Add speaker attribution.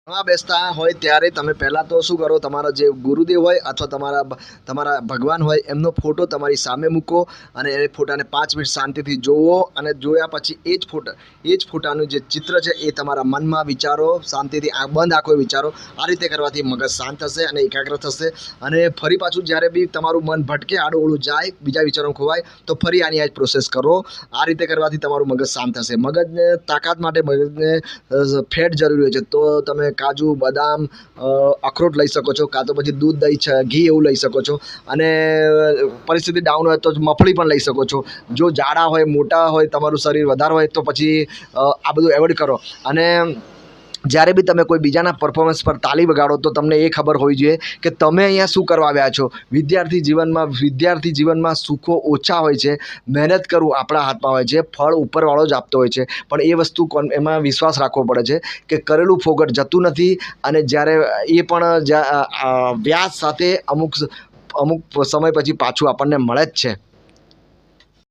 Speaker 1: બેસતા હોય ત્યારે તમે પહેલાં તો શું કરો, તમારા જે ગુરુદેવ હોય અથવા તમારા ભગવાન હોય એમનો ફોટો તમારી સામે મૂકો અને એ ફોટાને 5 મિનિટ શાંતિથી જોવો અને જોયા પછી એ જ ફોટાનું જે ચિત્ર છે એ તમારા મનમાં વિચારો, શાંતિથી બંધ આંખોએ વિચારો. આ રીતે કરવાથી મગજ શાંત થશે અને એકાગ્ર થશે. અને ફરી પાછું જ્યારે બી તમારું મન ભટકે, આડું જાય, બીજા વિચારોમાં ખોવાય, તો ફરી આની આ જ પ્રોસેસ કરો. આ રીતે કરવાથી તમારું મગજ શાંત થશે. મગજને તાકાત માટે મગજને ફેટ જરૂરી હોય છે, તો તમે કાજુ, બદામ, અખરોટ લઈ શકો છો, કાં તો પછી દૂધ, દહીં છે, ઘી એવું લઈ શકો છો. અને પરિસ્થિતિ ડાઉન હોય તો મગફળી પણ લઈ શકો છો. જો જાડા હોય, મોટા હોય, તમારું શરીર વધારે હોય તો પછી આ બધું એવોઇડ કરો. અને જ્યારે બી તમે કોઈ બીજાના પરફોર્મન્સ પર તાળી વગાડો તો તમને એ ખબર હોવી જોઈએ કે તમે અહીંયા શું કરવા આવ્યા છો. વિદ્યાર્થી જીવનમાં સુખો ઓછા હોય છે. મહેનત કરવું આપણા હાથમાં હોય છે, ફળ ઉપરવાળો જ આપતો હોય છે. પણ એ વસ્તુ એમાં વિશ્વાસ રાખવો પડે છે કે કરેલું ફોગટ જતું નથી. અને જ્યારે એ પણ વ્યાજ સાથે અમુક સમય પછી પાછું આપણને મળે જ છે.